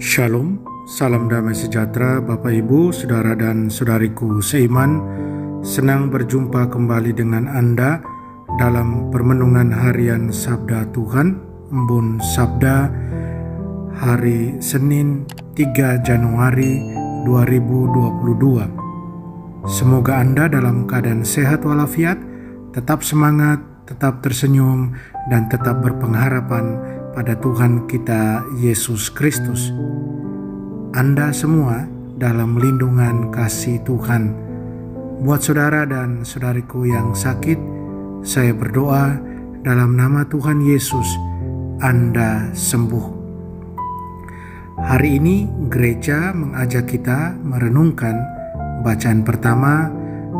Shalom, salam damai sejahtera Bapak Ibu, Saudara dan Saudariku seiman. Senang berjumpa kembali dengan Anda dalam permenungan harian Sabda Tuhan, Embun Sabda, hari Senin 3 Januari 2022. Semoga Anda dalam keadaan sehat walafiat, tetap semangat, tetap tersenyum, dan tetap berpengharapan pada Tuhan kita Yesus Kristus. Anda semua dalam lindungan kasih Tuhan. Buat saudara dan saudariku yang sakit, saya berdoa dalam nama Tuhan Yesus, Anda sembuh. Hari ini gereja mengajak kita merenungkan bacaan pertama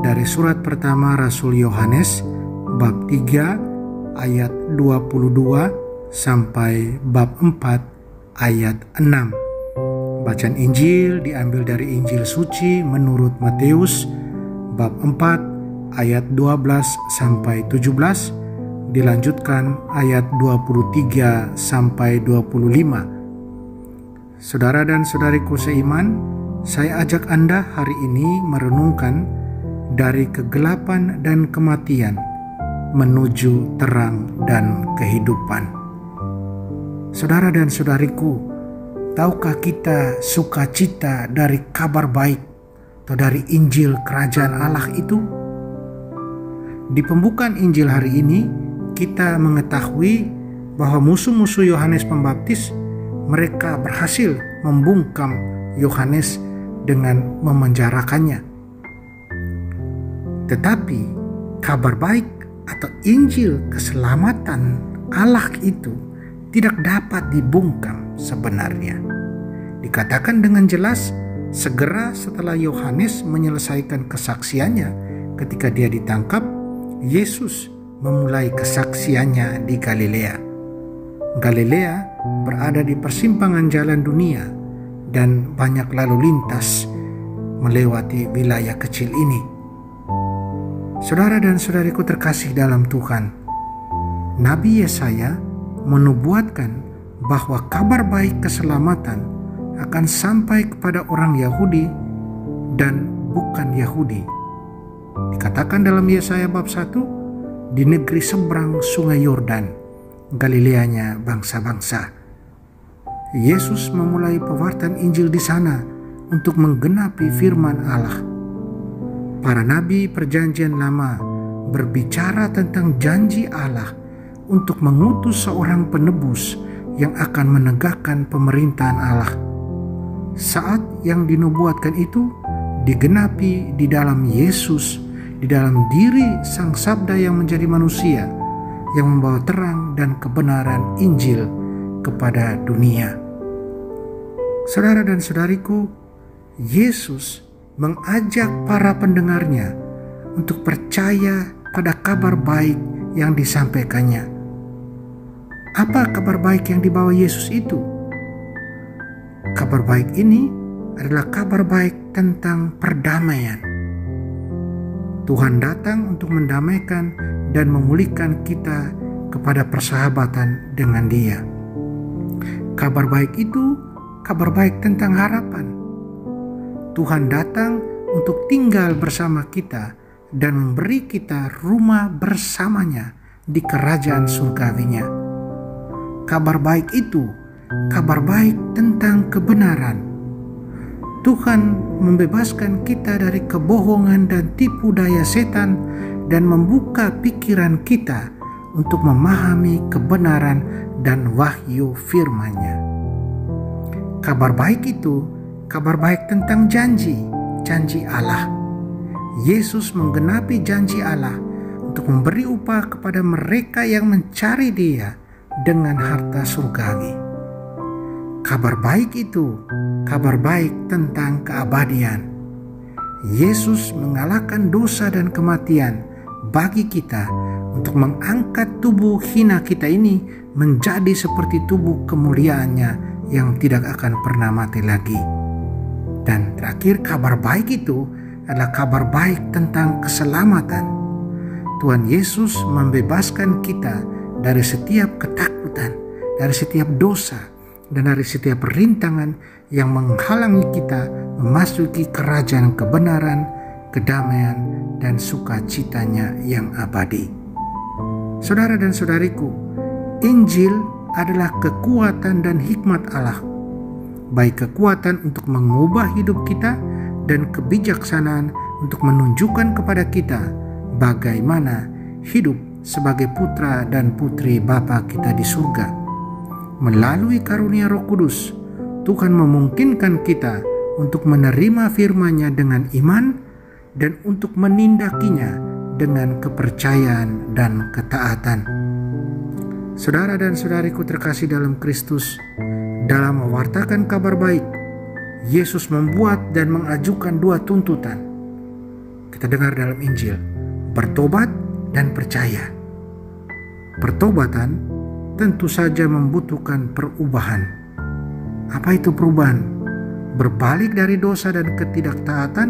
dari surat pertama Rasul Yohanes bab 3 ayat 22 sampai bab 4 ayat 6. Bacaan Injil diambil dari Injil Suci menurut Matius bab 4 ayat 12 sampai 17, dilanjutkan ayat 23 sampai 25. Saudara dan saudariku seiman, saya ajak Anda hari ini merenungkan dari kegelapan dan kematian menuju terang dan kehidupan. Saudara dan saudariku, tahukah kita sukacita dari kabar baik atau dari Injil Kerajaan Allah itu? Di pembukaan Injil hari ini, kita mengetahui bahwa musuh-musuh Yohanes Pembaptis, mereka berhasil membungkam Yohanes dengan memenjarakannya. Tetapi kabar baik atau Injil keselamatan Allah itu tidak dapat dibungkam sebenarnya. Dikatakan dengan jelas, segera setelah Yohanes menyelesaikan kesaksiannya ketika dia ditangkap, Yesus memulai kesaksiannya di Galilea. Galilea berada di persimpangan jalan dunia dan banyak lalu lintas melewati wilayah kecil ini. Saudara dan saudariku terkasih dalam Tuhan, Nabi Yesaya menubuatkan bahwa kabar baik keselamatan akan sampai kepada orang Yahudi dan bukan Yahudi. Dikatakan dalam Yesaya bab 1, di negeri seberang sungai Yordan, Galileanya bangsa-bangsa. Yesus memulai pewartaan Injil di sana untuk menggenapi firman Allah. Para nabi perjanjian lama berbicara tentang janji Allah untuk mengutus seorang penebus yang akan menegakkan pemerintahan Allah. Saat yang dinubuatkan itu digenapi di dalam Yesus, di dalam diri Sang Sabda yang menjadi manusia, yang membawa terang dan kebenaran Injil kepada dunia. Saudara dan saudariku, Yesus mengajak para pendengarnya untuk percaya pada kabar baik yang disampaikannya. Apa kabar baik yang dibawa Yesus itu? Kabar baik ini adalah kabar baik tentang perdamaian. Tuhan datang untuk mendamaikan dan memulihkan kita kepada persahabatan dengan Dia. Kabar baik itu kabar baik tentang harapan. Tuhan datang untuk tinggal bersama kita dan memberi kita rumah bersamanya di kerajaan surgawinya. Kabar baik itu kabar baik tentang kebenaran. Tuhan membebaskan kita dari kebohongan dan tipu daya setan dan membuka pikiran kita untuk memahami kebenaran dan wahyu firman-Nya. Kabar baik itu kabar baik tentang janji Allah. Yesus menggenapi janji Allah untuk memberi upah kepada mereka yang mencari Dia dengan harta surgawi. Kabar baik itu kabar baik tentang keabadian. Yesus mengalahkan dosa dan kematian bagi kita untuk mengangkat tubuh hina kita ini menjadi seperti tubuh kemuliaannya yang tidak akan pernah mati lagi. Dan terakhir, kabar baik itu adalah kabar baik tentang keselamatan. Tuhan Yesus membebaskan kita dari setiap ketakutan, dari setiap dosa, dan dari setiap rintangan yang menghalangi kita memasuki kerajaan kebenaran, kedamaian, dan sukacitanya yang abadi. Saudara dan saudariku, Injil adalah kekuatan dan hikmat Allah, baik kekuatan untuk mengubah hidup kita dan kebijaksanaan untuk menunjukkan kepada kita bagaimana hidup sebagai putra dan putri Bapa kita di surga. Melalui karunia Roh Kudus, Tuhan memungkinkan kita untuk menerima firman-Nya dengan iman dan untuk menindakinya dengan kepercayaan dan ketaatan. Saudara dan saudariku terkasih dalam Kristus, dalam mewartakan kabar baik, Yesus membuat dan mengajukan dua tuntutan. Kita dengar dalam Injil, bertobat dan percaya. Pertobatan tentu saja membutuhkan perubahan. Apa itu perubahan? Berbalik dari dosa dan ketidaktaatan,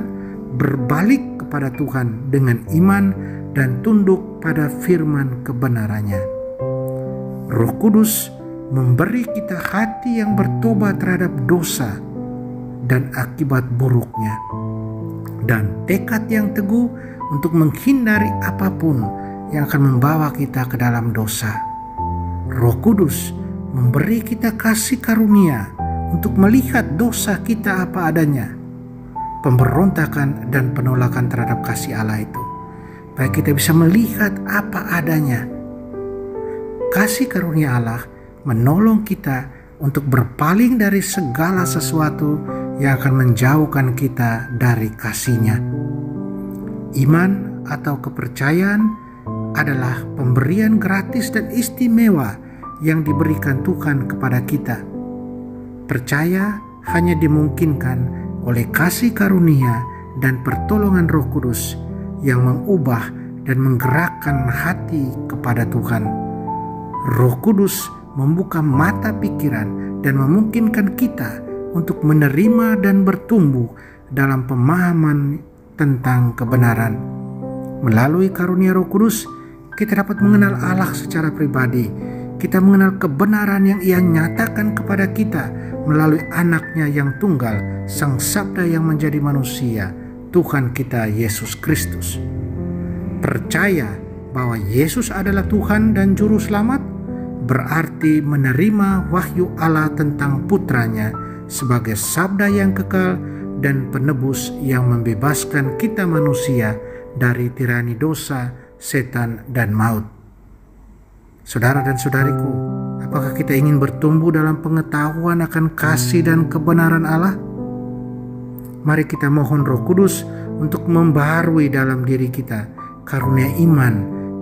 berbalik kepada Tuhan dengan iman dan tunduk pada firman kebenarannya. Roh Kudus memberi kita hati yang bertobat terhadap dosa dan akibat buruknya, dan tekad yang teguh untuk menghindari apapun yang akan membawa kita ke dalam dosa. Roh Kudus memberi kita kasih karunia untuk melihat dosa kita apa adanya, pemberontakan dan penolakan terhadap kasih Allah itu, baik kita bisa melihat apa adanya. Kasih karunia Allah menolong kita untuk berpaling dari segala sesuatu yang akan menjauhkan kita dari kasih-Nya. Iman atau kepercayaan adalah pemberian gratis dan istimewa yang diberikan Tuhan kepada kita. Percaya hanya dimungkinkan oleh kasih karunia dan pertolongan Roh Kudus yang mengubah dan menggerakkan hati kepada Tuhan. Roh Kudus membuka mata pikiran dan memungkinkan kita untuk menerima dan bertumbuh dalam pemahaman tentang kebenaran. Melalui karunia Roh Kudus, kita dapat mengenal Allah secara pribadi. Kita mengenal kebenaran yang Ia nyatakan kepada kita melalui Anak-Nya yang tunggal, Sang Sabda yang menjadi manusia, Tuhan kita Yesus Kristus. Percaya bahwa Yesus adalah Tuhan dan Juru Selamat berarti menerima wahyu Allah tentang Putranya sebagai sabda yang kekal dan penebus yang membebaskan kita manusia dari tirani dosa, setan, dan maut. Saudara dan saudariku, apakah kita ingin bertumbuh dalam pengetahuan akan kasih dan kebenaran Allah? Mari kita mohon Roh Kudus untuk membaharui dalam diri kita karunia iman,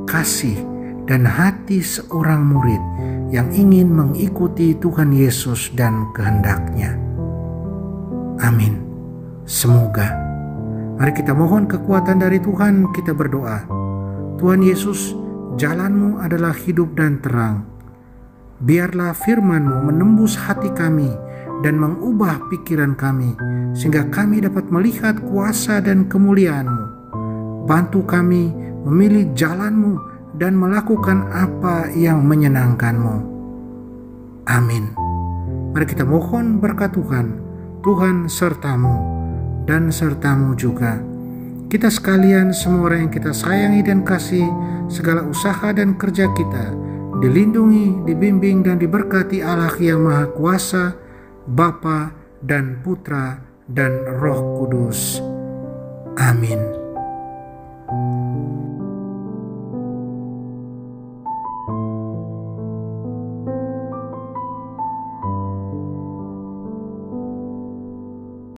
kasih, dan hati seorang murid yang ingin mengikuti Tuhan Yesus dan kehendak-Nya. Amin. Semoga. Mari kita mohon kekuatan dari Tuhan, kita berdoa. Tuhan Yesus, jalan-Mu adalah hidup dan terang. Biarlah firman-Mu menembus hati kami dan mengubah pikiran kami, sehingga kami dapat melihat kuasa dan kemuliaan-Mu. Bantu kami memilih jalan-Mu dan melakukan apa yang menyenangkan-Mu. Amin. Mari kita mohon berkat Tuhan. Tuhan serta-Mu dan serta-Mu juga. Kita sekalian, semua orang yang kita sayangi dan kasih, segala usaha dan kerja kita dilindungi, dibimbing, dan diberkati Allah yang Maha Kuasa, Bapa dan Putra dan Roh Kudus. Amin.